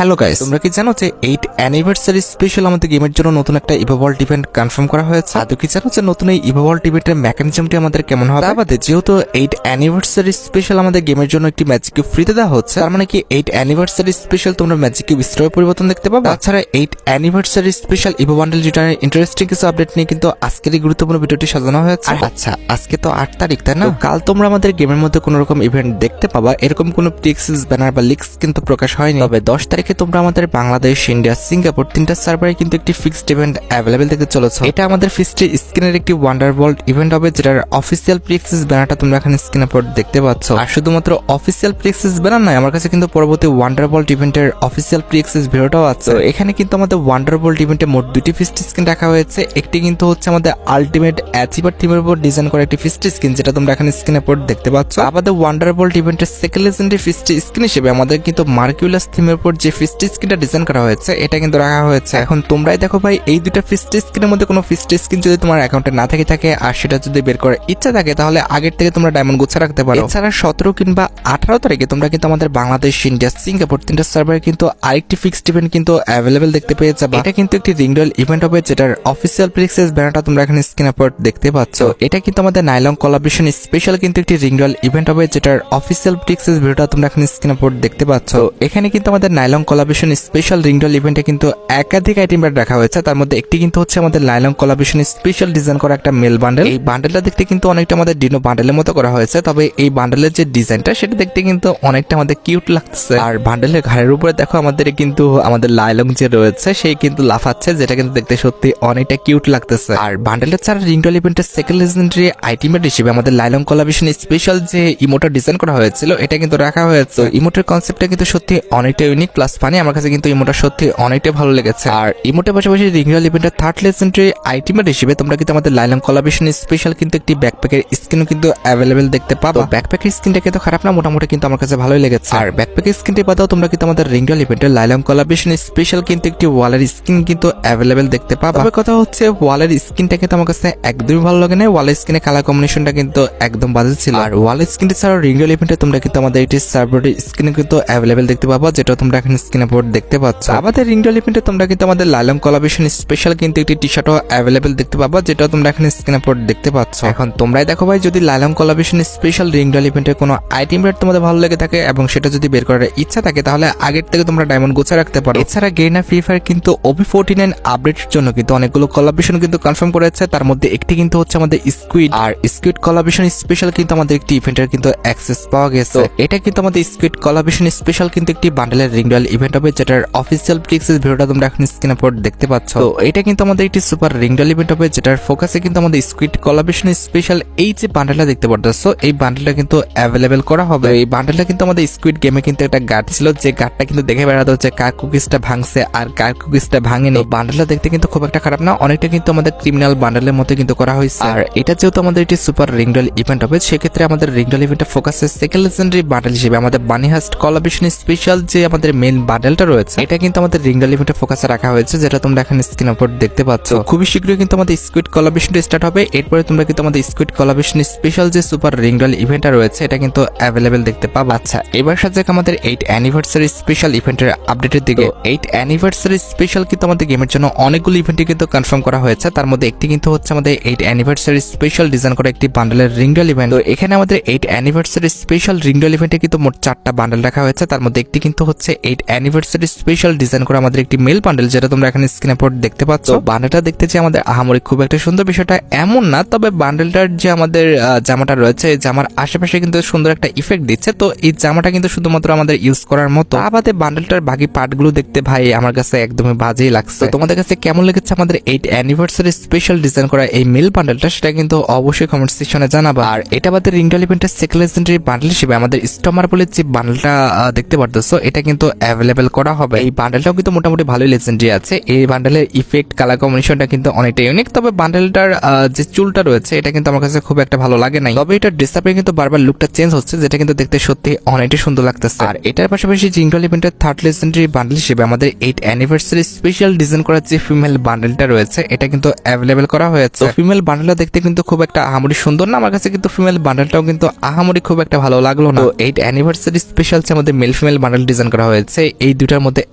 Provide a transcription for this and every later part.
Hello guys, তোমরা কি জানো যে 8 অ্যানিভার্সারি স্পেশাল আমাদের গেমের জন্য নতুন একটা ইভোভল্ট ইভেন্ট কনফার্ম করা হয়েছে? আদৌ কি জানো যে নতুন এই ইভোভল্ট ইভেন্টের মেকানিজমটি আমাদের কেমন হবে? আমাদের যেহেতু 8 অ্যানিভার্সারি স্পেশাল আমাদের গেমের জন্য একটি ম্যাজিক কিউব ফ্রিতে দেওয়া হচ্ছে, তার মানে কি 8 অ্যানিভার্সারি স্পেশাল তোমরা ম্যাজিক কিউব স্তরে পরিবর্তন দেখতে পাবে। তাছাড়া 8 অ্যানিভার্সারি স্পেশাল ইভো বান্ডেল রিটার্নের ইন্টারেস্টিং কিছু আপডেট নিয়ে কিন্তু আজকের এই গুরুত্বপূর্ণ ভিডিওটি সাজানো হয়েছে। আচ্ছা, আজকে তো 8 তারিখ, তাই না? কাল তোমরা আমাদের গেমের মধ্যে কোনো রকম ইভেন্ট দেখতে পাবা, এরকম কোনো পিক্সেলস ব্যানার বা লিক্স কিন্তু প্রকাশ হয়নি। তবে 10 তারিখে তোমরা আমাদের বাংলাদেশ, ইন্ডিয়া, সিঙ্গাপুর তিনটা সার্ভারে কিন্তু একটি ফিক্সড ইভেন্ট অ্যাভেলেবেল দেখতে চলেছে। এটা আমাদের ফিক্সড স্ক্রিনের একটি ওয়ান্ডারওয়ার্ল্ড ইভেন্ট হবে, যেটার অফিসিয়াল পিক্সেলস ব্যানারটা তোমরা এখানে স্ক্রিনের উপর দেখতে পাচ্ছ। আর শুধুমাত্র অফিসিয়াল পিক্সেলস ব্যানার নয়, আমার কাছে কিন্তু পরবর্তী ওয়ান্ডারওয়ার্ল্ড ইভেন্টের অফিসিয়াল পিক্সেলস ভিডিওটাও আছে। এখানে কিন্তু আমাদের ওয়ান্ডারওয়ার্ল্ড ইভেন্টে মোট দুটি ফিক্সড স্ক্রিন রাখা হয়েছে। একটি কিন্তু হচ্ছে আমাদের আলটিমেট অ্যাচিভার থিমের উপর ডিজাইন করা একটি ফিক্সড স্ক্রিন, যেটা তোমরা এখানে স্ক্রিনের উপর দেখতে পাচ্ছ। আমাদের ওয়ান্ডারওয়ার্ল্ড ইভেন্টের সেকেন্ড লেজেন্ডারি ফিক্সড স্ক্রিন হিসেবে আমাদের কিন্তু মার্কিউলাস থিমের উপর যে ফিক্সড স্ক্রিনটা ডিজাইন করা হয়েছে, এটা কিন্তু রাখা হয়েছে। এখন তোমরাই দেখো ভাই, এই দুটো ফিক্সড স্ক্রিনের মধ্যে কোনো ফিক্সড স্ক্রিন যদি তোমার অ্যাকাউন্টে না থাকে আর সেটা যদি বের করার ইচ্ছা থাকে, তাহলে আগের থেকে তোমরা ডায়মন্ড গুছা রাখতে পারো। এছাড়া 17 কিংবা 18 তারিখে তোমরা কিন্তু আমাদের বাংলাদেশ, ইন্ডিয়া, সিঙ্গাপুর তিনটা সার্ভারে কিন্তু আরেকটি ফিক্সড ইভেন্ট কিন্তু অ্যাভেলেবেল দেখতে পেয়ে যাবে। এটা কিন্তু একটি রিংডল ইভেন্ট হবে, যেটার অফিসিয়াল পিক্সেলস ব্যানারটা তোমরা এখানে স্ক্রিনের উপর দেখতে পাচ্ছ। এটা কিন্তু আমাদের নাইলং কোলাবরেশন স্পেশাল কিন্তু একটি রিংডল ইভেন্ট হবে, যেটার অফিসিয়াল পিক্সেলস ভিডিওটা তোমরা এখানে স্ক্রিনের উপর দেখতে পাচ্ছ। এখানে কিন্তু আমাদের নাইলং কোলাবরেশন স্পেশাল রিংডল ইভেন্টে কিন্তু একাধিক আইটেম রাখা হয়েছে। তার মধ্যে একটি কিন্তু হচ্ছে আমাদের নাইলং কোলাবরেশন স্পেশাল ডিজাইন করা একটা মেল বান্ডেল। এই বান্ডেলটা দেখতে কিন্তু অনেকটা আমাদের ডিনো বান্ডেলের মতো করা হয়েছে, তবে এই বান্ডেলের যে ডিজাইনটা সেটা দেখতে কিন্তু অনেকটা আমাদের কিউট লাগছে। আর বান্ডেলের ঘাড়ের উপরে দেখো আমাদের কিন্তু আমাদের লাইলং যে রয়েছে সেই কিন্তু লাফাচ্ছে, যেটা কিন্তু দেখতে সত্যি অনেকটা কিউট লাগতেছে। আর বান্ডেলের ছাড়া রিংডল ইভেন্টের সেকেন্ড লেজেন্ডারি আইটেমের হিসেবে আমাদের লাইলং কোলাবরেশন স্পেশাল যে ইমোটা ডিজাইন করা হয়েছিল, এটা কিন্তু রাখা হয়েছে। ইমোটের কনসেপ্টটা কিন্তু সত্যি অনেকটা ইউনিক প্লাস ফানি। আমার কাছে কিন্তু ইমোটা সত্যি অনেকটা ভালো লেগেছে। আর ইমোটের পাশাপাশি রিংডল ইভেন্টের থার্ড লেজেন্ডারি আইটেমের হিসেবে তোমরা কিন্তু আমাদের লাইলং কোলাবরেশন স্পেশাল কিন্তু একটি ব্যাকপ্যাকের স্কিন কিন্তু অ্যাভেলেবেল দেখতে পাবো। ব্যাকপ্যাকের স্কিনটা কিন্তু খারাপ না, মোটামুটি কিন্তু আমার কাছে ভালোই লেগেছে। আর ব্যাকপ্যাকের স্কিনটি বাদেও তোমরা কিন্তু আমাদের রিংডল ইভেন্টের লাইলং কোলাবরেশন স্পেশাল কিন্তু একটি ওয়ালের স্কিন কিন্তু অ্যাভেলেবেল দেখতে পাবো। তবে কথা হচ্ছে, ওয়ালের স্কিনটা কিন্তু আমার কাছে একদমই ভালো লাগে না। ওয়ালের স্কিনের কালার কম্বিনেশনটা কিন্তু একদম বাজে ছিল। আর ওয়ালের স্কিনটি ছাড়াও রিংডল ইভেন্টে তোমরা কিন্তু আমাদের এটি সার্ভারের স্কিন কিন্তু অ্যাভেলেবেল দেখতে পাবো, যেটা তোমরা এখানে স্ক্রিনের উপর দেখতে পাচ্ছ। আমাদের রিংডল ইভেন্টে তোমরা কিন্তু আমাদের লাইলং কোলাবরেশন স্পেশাল কিন্তু একটি টি শার্টও অ্যাভেলেবেল দেখতে পাবো, যেটা তোমরা এখানে স্ক্রিনের উপর দেখতে পাচ্ছ। এখন তোমরাই দেখো ভাই, যদি লাইলং কোলাবরেশন স্পেশাল রিংডল ইভেন্টের কোনো আইটেম রেট তোমাদের ভালো লেগে থাকে এবং সেটা যদি বের করার ইচ্ছা থাকে, তাহলে আগের থেকে তোমরা ডায়মন্ড গোছা রাখতে পারো। এছাড়া গেইনা ফ্রি ফায়ার কিন্তু OB49 আপডেটের জন্য কিন্তু অনেকগুলো কোলাবরেশন কিন্তু কনফার্ম করেছে। তার মধ্যে একটি কিন্তু হচ্ছে আমাদের স্কুইড, আর স্কুইড কোলাবরেশন স্পেশাল কিন্তু আমাদের একটি ইভেন্টের কিন্তু অ্যাক্সেস পাওয়া গেছে। এটা কিন্তু আমাদের স্কুইড কোলাবরেশন স্পেশাল কিন্তু একটি বান্ডেলের রিংডল ইভেন্ট হবে, যেটার অফিসিয়াল পিক্সেলস ভিডিওটা তোমরা এখন স্ক্রিনের উপর দেখতে পাচ্ছ। তো এটা কিন্তু আমাদের একটি সুপার রিংডল ইভেন্ট হবে, যেটার ফোকাসে কিন্তু আমাদের স্কুইড কোলাবরেশন স্পেশাল এই যে বান্ডেলটা দেখতে পারতেছো, এই বান্ডেলটা কিন্তু অ্যাভেলেবেল করা হবে। এই বান্ডেলটা কিন্তু আমাদের স্কুইড গেমে কিন্তু একটা গার্ড ছিল, যে গার্ডটা কিন্তু দেখে বেড়াতে হচ্ছে কার কুকিজটা ভাঙছে আর কার কুকিজটা ভাঙেনি। বান্ডেলটা দেখতে কিন্তু খুব একটা খারাপ না, অনেকটা কিন্তু আমাদের ক্রিমিনাল বান্ডেলের মতো কিন্তু করা হয়েছে। আর এটা যেহেতু আমাদের একটি সুপার রিংডল ইভেন্ট হবে, সেক্ষেত্রে আমাদের রিংডল ইভেন্টের ফোকাসে সেকেন্ড লেজেন্ডারি বান্ডেল হিসেবে আমাদের বানি হাস্ট কোলাবরেশন স্পেশাল যে আমাদের মেইন বান্ডেলটা রয়েছে, এটা কিন্তু আমাদের রিংডল ইভেন্টের ফোকাসে রাখা হয়েছে, যেটা তোমরা এখানে স্ক্রিনের উপর দেখতে পাচ্ছ। খুবই শীঘ্রই কিন্তু আমাদের স্কুইড কোলাবরেশনটা স্টার্ট হবে। এরপরে তোমরা কিন্তু আমাদের স্কুইড কোলাবরেশন স্পেশাল যে সুপার রিংডল ইভেন্টটা রয়েছে, এটা কিন্তু অ্যাভেলেবেল দেখতে পাবো। আচ্ছা, এবার সাথে আমাদের 8 অ্যানিভার্সারি স্পেশাল ইভেন্টের আপডেটের দিকে। 8 অ্যানিভার্সারি স্পেশাল কিন্তু আমাদের গেমের জন্য অনেকগুলো ইভেন্টই কিন্তু কনফার্ম করা হয়েছে। তার মধ্যে একটি কিন্তু হচ্ছে আমাদের 8 অ্যানিভার্সারি স্পেশাল ডিজাইন করা একটি বান্ডেলের রিংডল ইভেন্ট। তো এখানে আমাদের 8 অ্যানিভার্সারি স্পেশাল রিংডল ইভেন্টে কিন্তু মোট 4টা বান্ডেল রাখা হয়েছে। তার মধ্যে একটি কিন্তু হচ্ছে 8 অ্যানিভার্সারি স্পেশাল ডিজাইন করা আমাদের একটি মেল বান্ডেল, যেটা তোমরা এখানে স্ক্রিনের উপর দেখতে পাচ্ছ। বান্ডেলটা দেখতে যে আমাদের আহামরি খুব একটা সুন্দর বিষয়টা এমন না, তবে বান্ডেলটার যে আমাদের জামাটা রয়েছে, জামার আশেপাশে কিন্তু সুন্দর একটা ইফেক্ট দিচ্ছে। তো এই জামাটা কিন্তু শুধুমাত্র আমাদের ইউজ করার মতো। আমাদের বান্ডেলটার বাকি পার্টগুলো দেখতে ভাই আমার কাছে একদমই বাজেই লাগছে। তোমাদের কাছে কেমন লেগেছে আমাদের 8 অ্যানিভার্সারি স্পেশাল ডিজাইন করা এই মেল বান্ডেলটা, সেটা কিন্তু অবশ্যই কমেন্ট সেকশনে জানাবা। আর এটা আমাদের রিংডল ইভেন্টের সেকেন্ড লেজেন্ডারি বান্ডেল হিসেবে আমাদের স্টমার বলে যে বান্ডেলটা দেখতে পারতেছো, এটা কিন্তু অ্যাভেলেবেল করা হবে। এই বান্ডেলটাও কিন্তু মোটামুটি ভালোই লেজেন্ডারি আছে। এই বান্ডেলের ইফেক্ট কালার কম্বিনেশনটা কিন্তু অনেকটা ইউনিক। তবে বান্ডেলটার যে চুলটা রয়েছে, এটা কিন্তু আমার কাছে খুব একটা ভালো লাগে নাই। তবে এটা ড্রেসআপে কিন্তু বারবার লুকটা চেঞ্জ হচ্ছে, যেটা কিন্তু দেখতে সত্যি অনেকটা সুন্দর লাগতেছে। আর এটার পাশাপাশি রিংডল ইভেন্টের থার্ড লেজেন্ডারি বান্ডেল হিসেবে আমাদের 8 অ্যানিভার্সারি স্পেশাল ডিজাইন করা যে ফিমেল বান্ডেলটা রয়েছে, এটা কিন্তু অ্যাভেলেবেল করা হয়েছে। ফিমেল বান্ডেলটা দেখতে কিন্তু খুব একটা আহামরি সুন্দর না, আমার কাছে কিন্তু ফিমেল বান্ডেলটাও কিন্তু আহামরি খুব একটা ভালো লাগলো না। তো 8 অ্যানিভার্সারি স্পেশাল যে আমাদের মেল ফিমেল বান্ডেল ডিজাইন করা হয়েছে, এই দুটার মধ্যে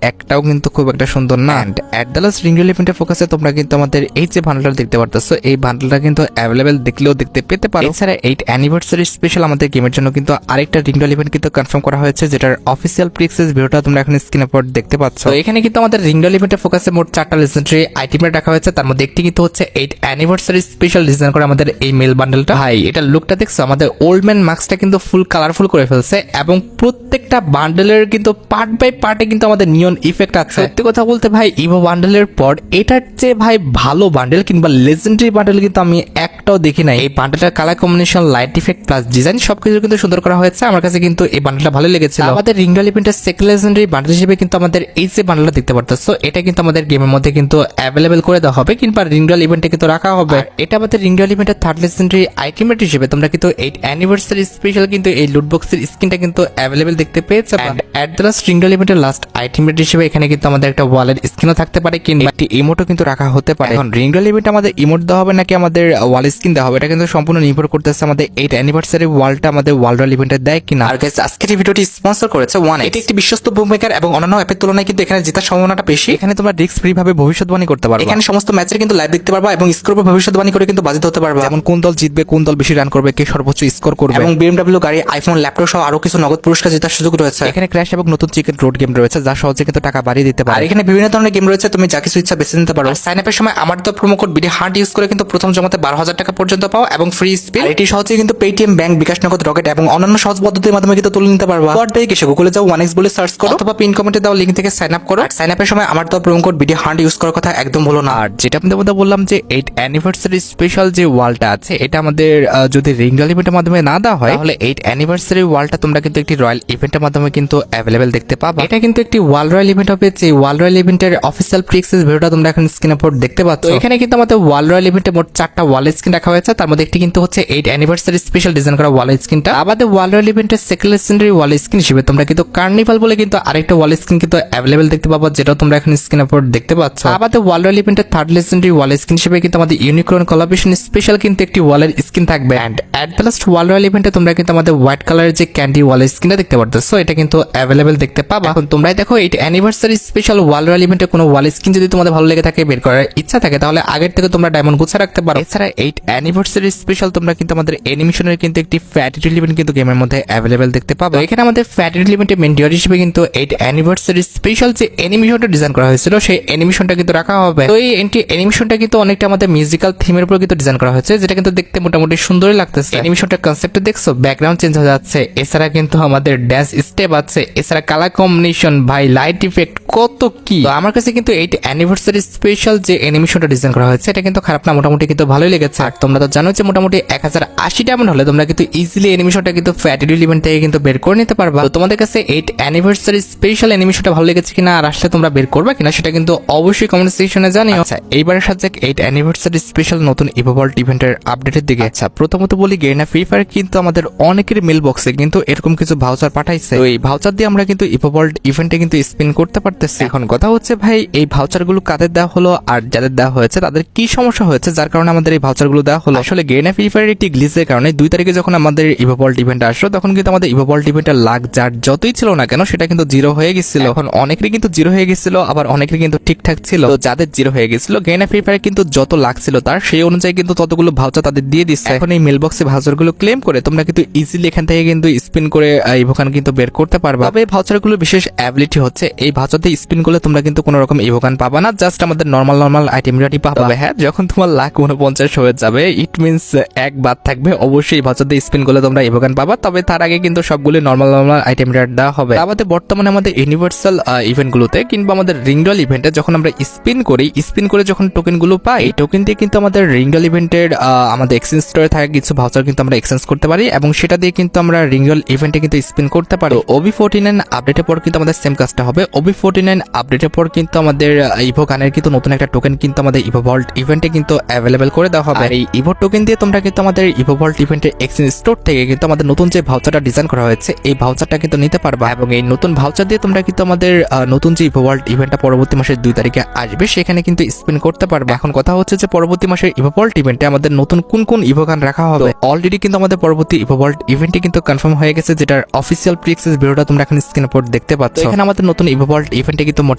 একটাও কিন্তু খুব একটা সুন্দর না। এন্ড অ্যাট দ্য লাস্ট রিঙ্গল ইভেন্টের ফোকাসে তোমরা কিন্তু আমাদের এই যে বান্ডেলটা দেখতে পারতেছো, এই বান্ডেলটা কিন্তু অ্যাভেলেবেল দেখলেও দেখতে পেতে পারো। এছাড়া 8 অ্যানিভার্সারি স্পেশাল আমাদের গেমের জন্য কিন্তু আরেকটা রিঙ্গল ইভেন্ট কিন্তু কনফার্ম করা হয়েছে, যেটার অফিসিয়াল প্রিক্সেস ভিডিওটা তোমরা এখন স্ক্রিনে পর দেখতে পাচ্ছ। তো এখানে কিন্তু আমাদের রিঙ্গল ইভেন্টের ফোকাসে মোট 4টা লেজেন্ডারি আইটেম রাখা হয়েছে, তার মধ্যে একটি কিন্তু হচ্ছে 8 অ্যানিভার্সারি স্পেশাল ডিজাইন করা আমাদের এই মেল বান্ডেলটা। ভাই এটা লুকটা দেখছো, আমাদের ওল্ড ম্যান মাস্কটা কিন্তু ফুল কালারফুল করে ফেলছে এবং প্রত্যেকটা বান্ডেলের কিন্তু পার্ট বাই পার্টে কিন্তু আমাদের নিয়ন ইফেক্ট আছে। সত্যি কথা বলতে ভাই ইভো বান্ডেলের পর এটার চেয়ে ভাই ভালো বান্ডেল কিংবা লেজেন্ডারি বান্ডেল কিন্তু আমি একটাও দেখি নাই। এই বান্ডেলটার colour combination, light effect plus design সবকিছু কিন্তু সুন্দর করা হয়েছে। আমার কাছে কিন্তু এই বান্ডেলটা ভালো লেগেছিল। আমাদের রিঙ্গল ইভেন্টের সেকেন্ড লেজেন্ডারি বান্ডেল হিসেবে কিন্তু আমাদের এই যে বান্ডেলটা দেখতে পারতেছো, এটা কিন্তু আমাদের গেমের মধ্যে কিন্তু অ্যাভেলেবেল করে দেওয়া হবে কিংবা রিঙ্গল ইভেন্টে কিন্তু রাখা হবে। এটা আমাদের রিঙ্গল ইভেন্টের থার্ড লেজেন্ডারি আইটেম হিসেবে তোমরা কিন্তু 8 অ্যানিভার্সারি স্পেশাল কিন্তু এই লুট বক্সের স্কিনটা কিন্তু অ্যাভেলেবেল দেখতে পেয়েছে। এট দ্য লাস্ট রিঙ্গল ইভেন্টের লাস্ট আইটেম হিসেবে এখানে কিন্তু আমাদের একটা ওয়ালের স্কিনও থাকতে পারে কিংবা একটি ইমোটও কিন্তু রাখা হতে পারে। এখন রিঙ্গল ইভেন্ট আমাদের ইমোট দেওয়া হবে নাকি আমাদের ওয়াল স্কিন দেওয়া হবে, এটা কিন্তু সম্পূর্ণ নির্ভর করতেছে আমাদের 8 অ্যানিভার্সারি ওয়ালটা আমাদের ওয়ার্ল্ড রয়্যাল ইভেন্টে দেয় কিনা। আর গাইস আজকের এই ভিডিওটি স্পন্সর করেছে ওয়ান। এটি একটি বিশ্বস্ত বুকমেকার এবং অন্যান্য অ্যাপের তুলনায় কিন্তু এখানে জেতার সম্ভাবনাটা বেশি। এখানে তোমরা রিস্ক ফ্রি ভাবে ভবিষ্যৎবাণী করতে পারবে। এখানে সমস্ত ম্যাচের কিন্তু লাইভ দেখতে পারবা এবং স্কোর উপর ভবিষ্যৎবাণী করে কিন্তু বাজিত হতে পারবে, যেমন কোন দল জিতবে, কোন দল বেশি রান করবে, কে সর্বোচ্চ স্কোর করবে এবং BMW গাড়ি, আইফোন, ল্যাপটপ সহ আরো কিছু নগদ পুরস্কার জেতার সুযোগ রয়েছে। এখানে ক্র্যাশ এবং নতুন চিকেন রোড গেম রয়েছে যা সহজে কিন্তু টাকা বাড়িয়ে দিতে পারে। আর এখানে বিভিন্ন ধরনের গেম রয়েছে, তুমি যা কিছু ইচ্ছা বেছে নিতে পারো। সাইন আপের সময় আমার তো promo code BD heart use করে কিন্তু প্রথম জমাতে 12,000 টাকা পর্যন্ত পাও এবং ফ্রি স্পিন। এটি সহজে কিন্তু পেটিএম, ব্যাংক, বিকাশ নগদ, রকেট এবং অন্যান্য সহজ পদ্ধতির মাধ্যমে কিন্তু তুলে নিতে পারবা। পর দিয়ে এসে গুগলে যাও 1x বলে সার্চ করো অথবা পিন কমেন্টে দেওয়া লিংক থেকে সাইন আপ করো। আর সাইন আপের সময় আমার তো promo code BD heart use করার কথা একদম ভুলো না। আর যেটা আপনাদের মধ্যে বললাম যে 8 অ্যানিভার্সারি স্পেশাল যে ওয়ালটা আছে, এটা আমাদের যদি রিঙ্গল ইভেন্টের মাধ্যমে না দেওয়া হয় তাহলে 8 অ্যানিভার্সারি ওয়ালটা তোমরা কিন্তু একটি রয়্যাল ইভেন্টের মাধ্যমে কিন্তু অ্যাভেলেবেল দেখতে পাবা। এটা কিন্তু একটি ওয়ার্ল্ড রয়্যাল ইভেন্ট হবে, যে ওয়ার্ল্ড রয়্যাল ইভেন্টের অফিসিয়াল প্রিক্সেস ভিডিওটা তোমরা এখন স্ক্রিনে পর দেখতে পাচ্ছ। এখানে কিন্তু আমাদের ওয়ার্ল্ড রয়্যাল ইভেন্টে মোট 4টা ওয়াল স্কিন রাখা হয়েছে, তার মধ্যে একটি কিন্তু হচ্ছে 8 অ্যানিভার্সারি স্পেশাল ডিজাইন করা ওয়াল স্কিনটা। আমাদের ওয়ার্ল্ড রয়্যাল ইভেন্টের সেকেন্ড লেজেন্ডারি ওয়াল স্কিন হিসেবে তোমরা কিন্তু কার্নিভাল বলে কিন্তু আরেকটা ওয়াল স্কিন কিন্তু অ্যাভেলেবেল দেখতে পাবা, যেটা তোমরা এখন স্ক্রিনে পর দেখতে পাচ্ছ। আমাদের ওয়ার্ল্ড রয়্যাল ইভেন্টের থার্ড লেজেন্ডারি ওয়াল স্কিন হিসেবে কিন্তু আমাদের ইউনিকর্ন কোলাবোরেশন স্পেশাল কিন্তু একটি ওয়ালের স্কিন থাকবে। And at the last world royal ইভেন্টে তোমরা কিন্তু আমাদের হোয়াইট কালারের যে ক্যান্ডি ওয়াল স্কিনটা দেখতে পারতেছো, এটা কিন্তু অ্যাভেলেবেল দেখতে পাবা। এখন তোমরাই দেখো 8 অ্যানিভার্সারি স্পেশাল ওয়ার্ল্ড রয়্যাল ইভেন্টে কোনো ওয়াল স্কিন যদি তোমাদের ভালো লেগে থাকে, বের করার ইচ্ছা থাকে, তাহলে আগের থেকে তোমরা ডায়মন্ড গুছা রাখতে পারো। এছাড়া 8 অ্যানিভার্সারি স্পেশাল তোমরা কিন্তু আমাদের অ্যানিমেশনের কিন্তু একটি ফ্যাটিটি ইভেন্ট কিন্তু গেমের মধ্যে অ্যাভেলেবেল দেখতে পাবো। এখানে আমাদের ফ্যাটিটি ইভেন্টের মেন ডিওর হিসেবে কিন্তু 8 অ্যানিভার্সারি স্পেশাল যে অ্যানিমেশনটা ডিজাইন করা হয়েছিল, সেই অ্যানিমেশনটা কিন্তু রাখা হবে। তো এই অ্যানিমেশনটা কিন্তু অনেকটা আমাদের মিউজিক্যাল থিমের উপর কিন্তু ডিজাইন করা হয়েছে, যেটা কিন্তু দেখতে মোটামুটি সুন্দরই লাগতেছে। অ্যানিমেশনটার কনসেপ্ট দেখছো, ব্যাকগ্রাউন্ড চেঞ্জ হয়ে যাচ্ছে, এছাড়া কিন্তু আমাদের ড্যান্স স্টেপ আছে, এছাড়া কালার কম্বিনেশন, ভাই লাইট ইফেক্ট কত কি। তো আমার কাছে কিন্তু 8 অ্যানিভার্সারি স্পেশাল যে অ্যানিমেশনটা ডিজাইন করা হয়েছে, এটা কিন্তু খারাপ না, মোটামুটি কিন্তু ভালোই লেগেছে। আর তোমরা তো জানো যে মোটামুটি 1080 ডায়মন্ড হলে তোমরা কিন্তু ইজিলি অ্যানিমেশনটা কিন্তু ফ্যাটিডি ইভেন্ট থেকে কিন্তু বের করে নিতে পারবা। তো তোমাদের কাছে 8 অ্যানিভার্সারি স্পেশাল অ্যানিমেশনটা ভালো লেগেছে কিনা, আর আসলে তোমরা বের করবা কিনা সেটা কিন্তু অবশ্যই কমেন্ট সেকশনে জানিও। আচ্ছা এইবারের সাথে 8 অ্যানিভার্সারি স্পেশাল নতুন ইভোভল্ট ইভেন্টের আপডেটের দিকে। আচ্ছা প্রথমত বলি, গেরিনা ফ্রি ফায়ার কিন্তু আমাদের অনেকের মেল বক্সে কিন্তু এরকম কিছু ভাউচার পাঠাইছে। তো এই ভাউচার দিয়ে আমরা কিন্তু ইভোভল্ট ইভেন্টে কিন্তু স্পিন করতে পারতেছি। এখন কথা হচ্ছে ভাই, এই ভাউচার গুলো কাদের দেওয়া হলো আর যাদের দেওয়া হয়েছে তাদের কি সমস্যা হয়েছে যার কারণে আমাদের এই ভাউচার গুলো দেওয়া হলো। আসলে গেরিনা ফ্রি ফায়ারের একটি গ্লিচের কারণে 2 তারিখে যখন আমাদের ইভোভল্ট ইভেন্ট আসলো, তখন কিন্তু আমাদের ইভোভল্ট ইভেন্টের লাখ যার যতই ছিল না কেন সেটা কিন্তু 0 হয়ে গেছিল। এখন অনেকেরই কিন্তু 0 হয়ে গেছিল, আবার অনেকেরই কিন্তু ঠিকঠাক ছিল। তো যাদের 0 হয়ে গেছিল, গেরিনা ফ্রি ফায়ার কিন্তু যত লাখ ছিল তার সেই অনুযায়ী কিন্তু ততগুলো ভাউচার তাদের দিয়ে দিচ্ছে। এখন এই মেল বক্সে ভাউচার গুলো ক্লেম করে তোমরা কিন্তু ইজিলি এখান থেকে কিন্তু স্পিন করে ইভোকান কিন্তু বের করতে পারবা। তবে এই ভাউচার গুলোর বিশেষ অ্যাবিলিটি হচ্ছে, এই ভাউচার দিয়ে স্পিন করলে তোমরা কিন্তু কোনো রকম ইভোকান পাবা না, জাস্ট আমাদের নর্মাল আইটেম রেডি পাবা। হ্যাঁ, যখন তোমার লাখ 49 হয়ে যাবে, ইট মিনস এক বাদ থাকবে, অবশ্যই ভাউচার দিয়ে স্পিন করলে তোমরা ইভোকান পাবা। তবে তার আগে কিন্তু সবগুলো নর্মাল আইটেম রেট দেওয়া হবে। আমাদের বর্তমানে আমাদের ইউনিভার্সাল ইভেন্ট গুলোতে কিংবা আমাদের রিংডল ইভেন্টে যখন আমরা স্পিন করি, স্পিন করে যখন টোকেন গুলো পাই, এই টোকেন দিয়ে কিন্তু আমাদের রিংডল ইভেন্টের আমাদের এক্সচেঞ্জ স্টোরে থাকা কিছু ভাউচার কিন্তু আমরা এক্সচেঞ্জ করতে পারি এবং সেটা দিয়ে কিন্তু আমরা রিংডল ইভেন্টে কিন্তু স্পিন করতে পারি। OB49 আপডেটের পর কিন্তু আমাদের সেম কাজটা হবে। OB49 আপডেটের পর কিন্তু আমাদের ইভো গানের কিন্তু নতুন একটা টোকেন কিন্তু আমাদের ইভোভল্ট ইভেন্টে কিন্তু অ্যাভেলেবেল করে দেওয়া হবে। এই ইভো টোকেন দিয়ে তোমরা কিন্তু আমাদের ইভোভল্ট ইভেন্টের এক্সচেঞ্জ স্টোর থেকে কিন্তু আমাদের নতুন যে ভাউচারটা ডিজাইন করা হয়েছে, এই ভাউচারটা কিন্তু নিতে পারবা এবং এই নতুন ভাউচার দিয়ে তোমরা কিন্তু আমাদের নতুন যে ইভোভল্ট ইভেন্টটা পরবর্তী মাসের 2 তারিখে আসবে, সেখানে কিন্তু স্পিন করতে পারবে। এখন কথা হচ্ছে যে পরবর্তী মাসের ইভোভল্ট ইভেন্টে আমাদের নতুন কোন ইভো গান রাখা হবে। অলরেডি কিন্তু আমাদের পরবর্তী ইভোভল্ট ইভেন্টে কিন্তু কনফার্ম হয়ে গেছে, যেটার অফিসিয়াল প্রিএক্সেস ভিডিওটা তোমরা এখন স্ক্রিনের উপর দেখতে পাচ্ছ। এখানে আমাদের নতুন ইভোভল্ট ইভেন্টে কিন্তু মোট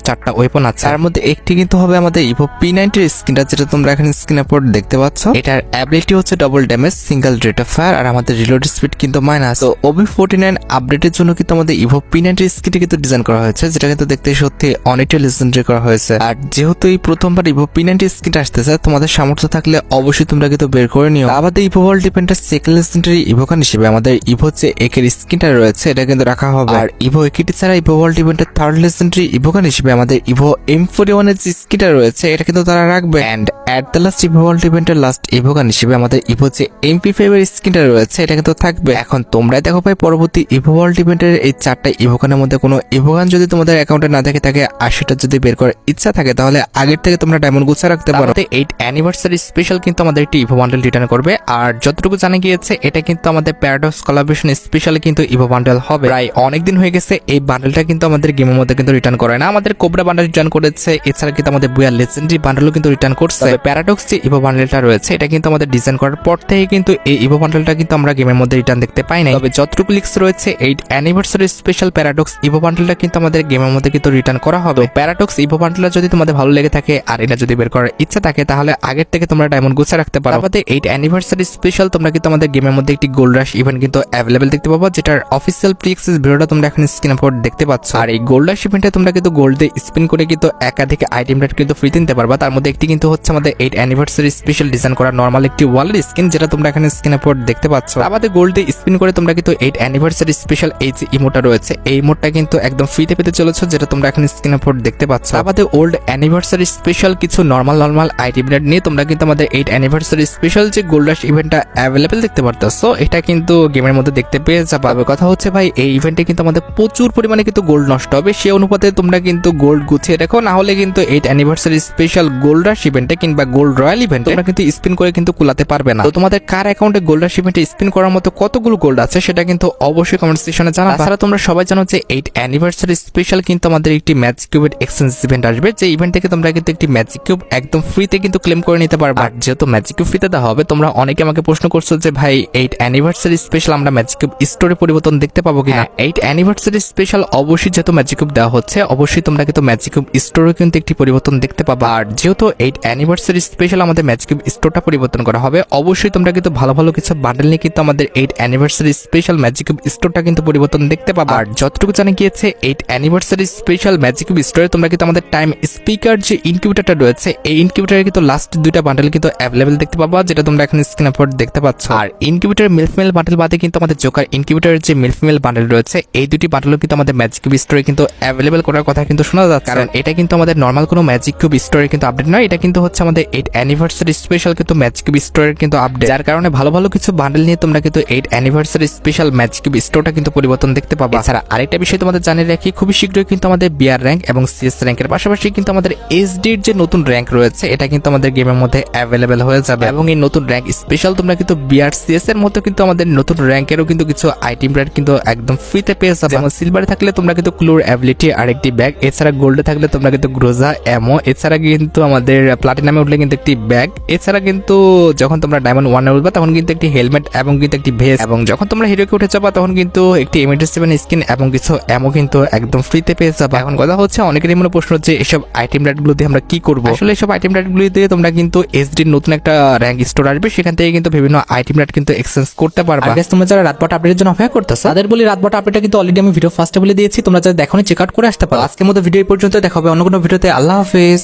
4টা ওয়েপন আছে, তার মধ্যে একটি কিন্তু হবে আমাদের ইভো P90 এর স্কিনটা, যেটা তোমরা এখানে স্ক্রিনে পর দেখতে পাচ্ছ। এটার অ্যাবিলিটি হচ্ছে double damage, single rate of fire, আর আমাদের রিলোড স্পিড কিন্তু মাইনাস। তো OB49 আপডেটের জন্য কিন্তু আমাদের ইভো P90 স্কিনটি কিন্তু ডিজাইন করা হয়েছে, যেটা কিন্তু দেখতে সত্যি অনেকটা লেজেন্ডারি করা হয়েছে। আর যেহেতু এই প্রথমবার ইভো P90 স্কিনটা আসতেছে, তোমাদের সামর্থ্য থাকলে অবশ্যই তোমরা কিন্তু বের করে নিও। আমাদের ইভোভল্ট ইভেন্টের সেকেন্ড লেজেন্ডারি ইভোকান হিসেবে আমাদের ইভো যে একের স্কিনটা রয়েছে এটা কিন্তু রাখা হবে। আর ইভো একিটি ছাড়া ইভোভল্ট ইভেন্টের থার্ড লেজেন্ডারি ইভোকান হিসেবে আমাদের ইভো M41 এর যে স্কিনটা রয়েছে এটা কিন্তু তারা রাখবে। এন্ড এট দ্য লাস্ট ইভোভল্ট ইভেন্টের লাস্ট ইভোকান হিসেবে আমাদের ইভো যে MP5 এর স্কিনটা রয়েছে এটা কিন্তু থাকবে। এখন তোমরাই দেখো ভাই, পরবর্তী ইভোভল্ট ইভেন্টের এই 4টা ইভোকানের মধ্যে কোনো ইভোকান যদি তোমাদের অ্যাকাউন্টে না থাকে, তাকে 80টা যদি বের করার ইচ্ছা থাকে তাহলে আগের থেকে তোমরা ডায়মন্ড গুছা রাখতে পারো। 8 অ্যানিভার্সারি স্পেশাল কিন্তু আমাদের একটি ইভো বান্ডেল রিটার্ন করবে। আর যতটুকু জানা গিয়েছে এটা কিন্তু আমাদের প্যারাডক্স কোলাবোরেশন স্পেশালি কিন্তু ইভো বান্ডেল হবে। প্রায় অনেকদিন হয়ে গেছে এই বান্ডেলটা কিন্তু আমাদের গেমের মধ্যে কিন্তু রিটার্ন করে না। আমাদের কোবরা বান্ডেল রিটার্ন করেছে, এছাড়া কিন্তু আমাদের বুয়া লেজেন্ডারি বান্ডেলও কিন্তু রিটার্ন করছে। প্যারাডক্স যে ইভো বান্ডেলটা রয়েছে এটা কিন্তু আমাদের ডিজাইন করার পর থেকে কিন্তু এই ইভো বান্ডেলটা কিন্তু আমরা গেমের মধ্যে রিটার্ন দেখতে পাই না। তবে যতটুকু লিক্স রয়েছে 8 অ্যানিভার্সারি স্পেশাল প্যারাডক্স ইভো বান্ডেলটা কিন্তু আমাদের গেমের মধ্যে কিন্তু রিটার্ন করা হবে। প্যারাডক্স ইভো বান্ডেলটা যদি তোমাদের ভালো লেগে থাকে আর এটা যদি বের করার ইচ্ছা থাকে তাহলে আগের থেকে তোমরা ডায়মন্ড গুছা রাখতে পারো। আমাদের 8 অ্যানিভার্সারি স্পেশাল তোমরা কিন্তু আমাদের গেমের মধ্যে একটি গোল্ড রাশ ইভেন্ট কিন্তু অ্যাভেলেবেল দেখতে পাবো, যেটার অফিসিয়াল প্রি অ্যাক্সেস ভিডিওটা তোমরা এখন স্ক্রিনে পর দেখতে পাচ্ছ। আর এই গোল্ড রাশ ইভেন্টে তোমরা কিন্তু গোল্ড দিয়ে স্পিন করে কিন্তু একাধিক আইটেম রেট কিন্তু ফ্রি নিতে পারবা। তার মধ্যে একটি কিন্তু হচ্ছে আমাদের 8 অ্যানিভার্সারি স্পেশাল ডিজাইন করা নরমাল একটি ওয়ালের স্কিন, যেটা তোমরা এখানে স্ক্রিনে পর দেখতে পাচ্ছ। আমাদের গোল্ড দিয়ে স্পিন করে তোমরা কিন্তু 8 অ্যানিভার্সারি স্পেশাল এই যে ইমোটা রয়েছে এই ইমোটটা কিন্তু একদম ফ্রিতে পেতে চলেছো, যেটা তোমরা এখানে স্ক্রিনে পর দেখতে পাচ্ছ। আমাদের ওল্ড অ্যানিভার্সারি স্পেশাল কিছু নরমাল আইটেম রেট নিয়ে তোমরা কিন্তু আমাদের 8 অ্যানিভার্সারি স্পেশাল যে গোল্ড রাশ ইভেন্টটা অ্যাভেলেবেল দেখতে পারতেছো, এটা কিন্তু গেমের মধ্যে দেখতে পেয়ে যাবে। কথা হচ্ছে ভাই, এই ইভেন্টে কিন্তু আমাদের প্রচুর পরিমাণে কিন্তু গোল্ড নষ্ট হবে, সেই অনুপাতে তোমরা কিন্তু গোল্ড গুছিয়ে রাখো, না হলে কিন্তু 8 অ্যানিভার্সারি স্পেশাল গোল্ড রাশ ইভেন্টে কিংবা গোল্ড রয়্যাল ইভেন্টে তোমরা কিন্তু স্পিন করে কিন্তু কুলাতে পারবে না। তো তোমাদের কার অ্যাকাউন্টে গোল্ড রাশ ইভেন্টে স্পিন করার মতো কতগুলো গোল্ড আছে সেটা কিন্তু অবশ্যই কমেন্ট সেকশনে জানাবে। তাছাড়া তোমরা সবাই জানো যে 8 অ্যানিভার্সারি স্পেশাল কিন্তু আমাদের একটি ম্যাজিক কিউবের এক্সচেঞ্জ ইভেন্ট আসবে, যে ইভেন্ট থেকে তোমরা কিন্তু একটি ম্যাজিক কিউব একদম ফ্রিতে কিন্তু ক্লেম করে নিতে পারবে। আর যেহেতু ম্যাজিক কিউব ফ্রিতে দেওয়া হবে, তোমরা অনেকে আমাকে প্রশ্ন করছো যে ভাই 8 অ্যানিভার্সারি স্পেশাল আমরা ম্যাজিক কিউব স্টোরে পরিবর্তন দেখতে পাবো কিনা। 8 অ্যানিভার্সারি স্পেশাল অবশ্যই যেহেতু ম্যাজিক কিউব দেওয়া হচ্ছে, অবশ্যই তোমরা কিন্তু ম্যাজিক কিউব স্টোরে কিন্তু একটি পরিবর্তন দেখতে পাবা। আর যেহেতু 8 অ্যানিভার্সারি স্পেশাল আমাদের ম্যাজিক কিউব স্টোরটা পরিবর্তন করা হবে, অবশ্যই তোমরা কিন্তু ভালো কিছু বান্ডেল নিয়ে কিন্তু আমাদের 8 অ্যানিভার্সারি স্পেশাল ম্যাজিক কিউব স্টোরটা কিন্তু পরিবর্তন দেখতে পাবা। আর যতটুকু জানা গিয়েছে 8 অ্যানিভার্সারি স্পেশাল ম্যাজিক কিউব স্টোরে তোমরা কিন্তু আমাদের টাইম স্পিকার যে ইনকিউবেটরটা রয়েছে এই ইনকিউবেটরে কিন্তু লাস্ট দুইটা বান্ডেল কিন্তু অ্যাভেলেবেল দেখতে পাবা, যেটা তোমরা এখন স্ক্রিনে পর দেখতে পাচ্ছ। আর ইনকিউবেটরের মিল্ক ফিমেল বান্ডেল বাদে কিন্তু আমাদের জোকার ইনকিউবেটরের যে মিল্ক ফিমেল বান্ডেল রয়েছে এই দুটি বান্ডেলও কিন্তু আমাদের ম্যাজিক কিউব স্টোরে কিন্তু অ্যাভেলেবেল করার কথা কিন্তু শোনা যাচ্ছে। কারণ এটা কিন্তু আমাদের নরমাল কোনো ম্যাজিক কিউব স্টোরে কিন্তু আপডেট নয়, এটা কিন্তু হচ্ছে আমাদের 8 অ্যানিভার্সারি স্পেশাল কিন্তু ম্যাজিক কিউব স্টোরের কিন্তু আপডেট, যার কারণে ভালো কিছু বান্ডেল নিয়ে তোমরা কিন্তু 8 অ্যানিভার্সারি স্পেশাল ম্যাজিক কিউব স্টোরটা কিন্তু পরিবর্তন দেখতে পাবা। এছাড়া আরেকটা বিষয় তোমাদের জানিয়ে রাখি, খুবই শীঘ্রই কিন্তু আমাদের বিআর র্যাঙ্ক এবং সিএস র্যাঙ্কের পাশাপাশি কিন্তু আমাদের এসডির যে নতুন র্যাঙ্ক রয়েছে এটা কিন্তু আমাদের গেমের মধ্যে অ্যাভেলেবেল হয়ে যাবে। এবং এই নতুন র্যাঙ্ক স্পেশাল তোমরা কিন্তু বিআর সিএস এর মতো কিন্তু আমাদের নতুন র্যাঙ্কেরও কিন্তু কিছু আইটেম রেট কিন্তু একদম ফ্রিতে পেয়ে যাবে। যেমন সিলভারে থাকলে তোমরা কিন্তু ক্লোর অ্যাবিলিটি আরেকটি ব্যাগ, এছাড়া গোল্ডে থাকলে তোমরা কিন্তু গ্রোজা এমো, এছাড়া কিন্তু আমাদের প্লাটিনামে উঠলে কিন্তু একটি ব্যাগ, এছাড়া কিন্তু যখন তোমরা ডায়মন্ড 1 এ উঠবে তখন কিন্তু একটি হেলমেট এবং কিন্তু একটি ভেস্ট, এবং যখন তোমরা হিরোকে উঠে যাবা তখন কিন্তু একটি M87 স্কিন এবং কিছু এমো কিন্তু একদম ফ্রিতে পেয়ে যাবে। এখন কথা হচ্ছে অনেকেরই মনে প্রশ্ন হচ্ছে এসব আইটেম রেট গুলো দিয়ে আমরা কি করব। আসলে এসব আইটেম রেট গুলো দিয়ে তোমরা কিন্তু এসডির নতুন একটা র্যাঙ্ক স্টোর আসবে, সেখান থেকে কিন্তু বিভিন্ন আইটেম রেট কিন্তু এক্সচেঞ্জ করতে পারবা। আর তোমরা যারা রাতবাট আপডেটের জন্য অপেক্ষা করতেছো তাদের বলি রাতবাট আপডেটটা কিন্তু অলরেডি আমি ভিডিও ফার্স্টে বলে দিয়েছি, তোমরা যারা দেখোনি চেক আউট করে আসতে পারো। আজকের মতো ভিডিও এই পর্যন্ত, দেখা হবে অন্য কোনো ভিডিওতে। আল্লাহ হাফেজ।